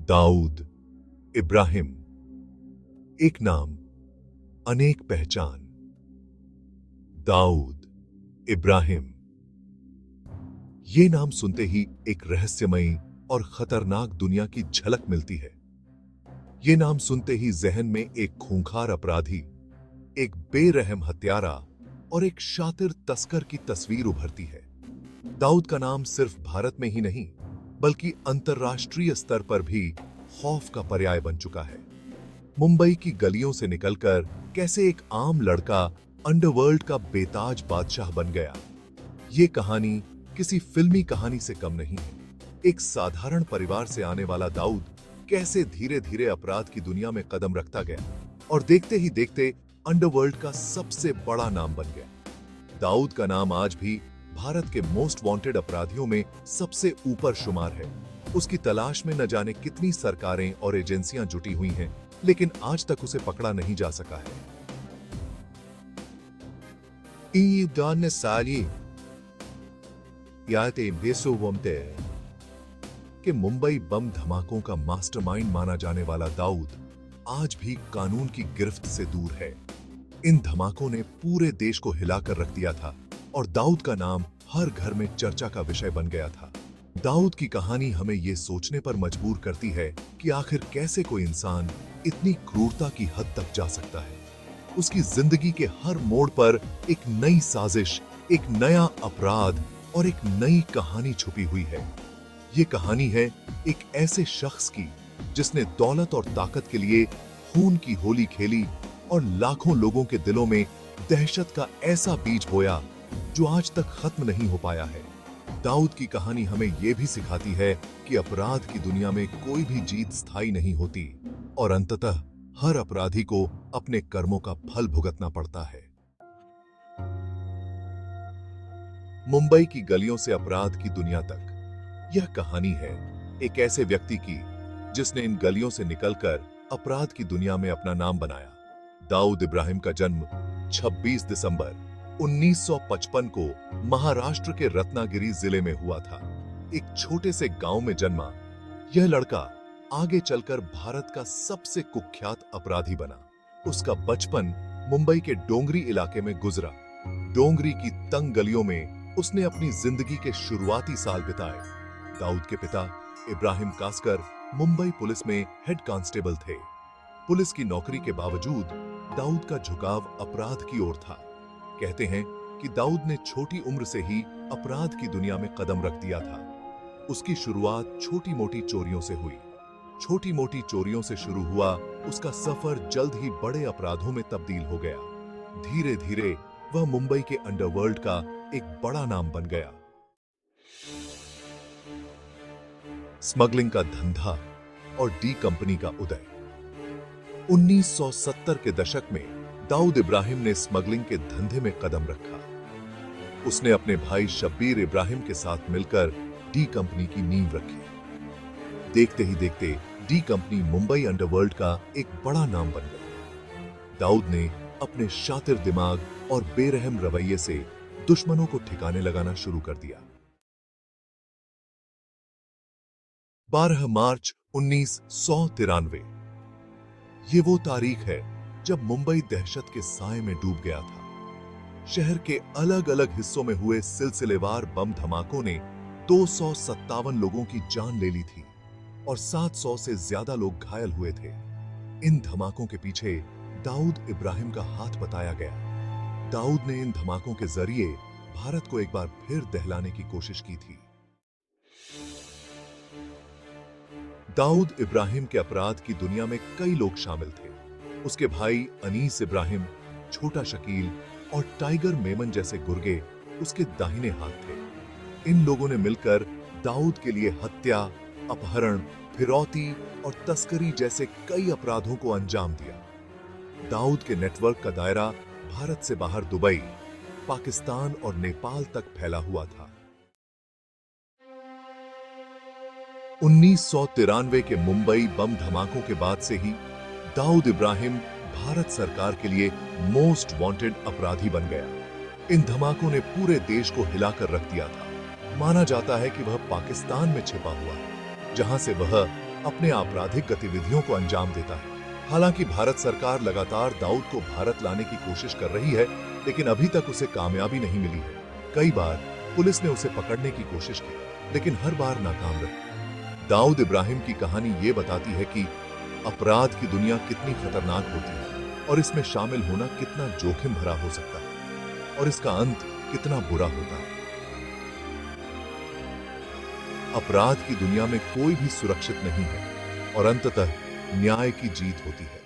दाऊद इब्राहिम, एक नाम अनेक पहचान। दाऊद इब्राहिम, ये नाम सुनते ही एक रहस्यमयी और खतरनाक दुनिया की झलक मिलती है। ये नाम सुनते ही जहन में एक खूंखार अपराधी, एक बेरहम हत्यारा और एक शातिर तस्कर की तस्वीर उभरती है। दाऊद का नाम सिर्फ भारत में ही नहीं बल्कि अंतर्राष्ट्रीय स्तर पर भी खौफ का पर्याय बन चुका है। मुंबई की गलियों से निकलकर कैसे एक आम लड़का अंडरवर्ल्ड का बेताज बादशाह बन गया, ये कहानी किसी फिल्मी कहानी से कम नहीं है। एक साधारण परिवार से आने वाला दाऊद कैसे धीरे धीरे अपराध की दुनिया में कदम रखता गया और देखते ही देखते अंडरवर्ल्ड का सबसे बड़ा नाम बन गया। दाऊद का नाम आज भी भारत के मोस्ट वांटेड अपराधियों में सबसे ऊपर शुमार है। उसकी तलाश में न जाने कितनी सरकारें और एजेंसियां जुटी हुई हैं, लेकिन आज तक उसे पकड़ा नहीं जा सका है। कि मुंबई बम धमाकों का मास्टरमाइंड माना जाने वाला दाऊद आज भी कानून की गिरफ्त से दूर है। इन धमाकों ने पूरे देश को हिलाकर रख दिया था और दाऊद का नाम हर घर में चर्चा का विषय बन गया था। दाऊद की कहानी हमें यह सोचने पर मजबूर करती है कि आखिर कैसे कोई इंसान इतनी क्रूरता की हद तक जा सकता है। उसकी जिंदगी के हर मोड़ पर एक नई साजिश, एक नया अपराध और एक नई कहानी छुपी हुई है। ये कहानी है एक ऐसे शख्स की जिसने दौलत और ताकत के लिए खून की होली खेली और लाखों लोगों के दिलों में दहशत का ऐसा बीज बोया जो आज तक खत्म नहीं हो पाया है। दाऊद की कहानी हमें यह भी सिखाती है कि अपराध की दुनिया में कोई भी जीत स्थायी नहीं होती और अंततः हर अपराधी को अपने कर्मों का फल भुगतना पड़ता है। मुंबई की गलियों से अपराध की दुनिया तक, यह कहानी है एक ऐसे व्यक्ति की जिसने इन गलियों से निकलकर अपराध की दुनिया में अपना नाम बनाया। दाऊद इब्राहिम का जन्म 26 दिसंबर 1955 को महाराष्ट्र के रत्नागिरी जिले में हुआ था। एक छोटे से गांव में जन्मा यह लड़का आगे चलकर भारत का सबसे कुख्यात अपराधी बना। उसका बचपन मुंबई के डोंगरी इलाके में गुजरा। डोंगरी की तंग गलियों में उसने अपनी जिंदगी के शुरुआती साल बिताए। दाऊद के पिता इब्राहिम कासकर मुंबई पुलिस में हेड कांस्टेबल थे। पुलिस की नौकरी के बावजूद दाऊद का झुकाव अपराध की ओर था। कहते हैं कि दाऊद ने छोटी उम्र से ही अपराध की दुनिया में कदम रख दिया था। उसकी शुरुआत छोटी मोटी चोरियों से हुई। छोटी मोटी चोरियों से शुरू हुआ उसका सफर जल्द ही बड़े अपराधों में तब्दील हो गया। धीरे धीरे वह मुंबई के अंडरवर्ल्ड का एक बड़ा नाम बन गया। स्मगलिंग का धंधा और डी कंपनी का उदय। 1970 के दशक में दाऊद इब्राहिम ने स्मगलिंग के धंधे में कदम रखा। उसने अपने भाई शब्बीर इब्राहिम के साथ मिलकर डी कंपनी की नींव रखी। देखते ही देखते डी कंपनी मुंबई अंडरवर्ल्ड का एक बड़ा नाम बन गया। दाऊद ने अपने शातिर दिमाग और बेरहम रवैये से दुश्मनों को ठिकाने लगाना शुरू कर दिया। 12 मार्च 1993 ये वो तारीख है जब मुंबई दहशत के साए में डूब गया था। शहर के अलग अलग हिस्सों में हुए सिलसिलेवार बम धमाकों ने 257 लोगों की जान ले ली थी और 700 से ज्यादा लोग घायल हुए थे। इन धमाकों के पीछे दाऊद इब्राहिम का हाथ बताया गया। दाऊद ने इन धमाकों के जरिए भारत को एक बार फिर दहलाने की कोशिश की थी। दाऊद इब्राहिम के अपराध की दुनिया में कई लोग शामिल थे। उसके भाई अनीस इब्राहिम, छोटा शकील और टाइगर मेमन जैसे गुर्गे उसके दाहिने हाथ थे। इन लोगों ने मिलकर दाऊद के लिए हत्या, अपहरण, फिरौती और तस्करी जैसे कई अपराधों को अंजाम दिया। दाऊद के नेटवर्क का दायरा भारत से बाहर दुबई, पाकिस्तान और नेपाल तक फैला हुआ था। 1993 के मुंबई बम धमाकों के बाद से ही दाऊद इब्राहिम भारत सरकार के लिए मोस्ट वांटेड अपराधी बन गया। इन धमाकों ने पूरे देश को हिलाकर रख दिया था। माना जाता है कि वह पाकिस्तान में छिपा हुआ है, जहां से वह अपने आपराधिक गतिविधियों को अंजाम देता है। हालांकि भारत सरकार लगातार दाऊद को भारत लाने की कोशिश कर रही है, लेकिन अभी तक उसे कामयाबी नहीं मिली है। कई बार पुलिस ने उसे पकड़ने की कोशिश की, लेकिन हर बार नाकाम रही। दाऊद इब्राहिम की कहानी ये बताती है कि अपराध की दुनिया कितनी खतरनाक होती है और इसमें शामिल होना कितना जोखिम भरा हो सकता है और इसका अंत कितना बुरा होता है। अपराध की दुनिया में कोई भी सुरक्षित नहीं है और अंततः न्याय की जीत होती है।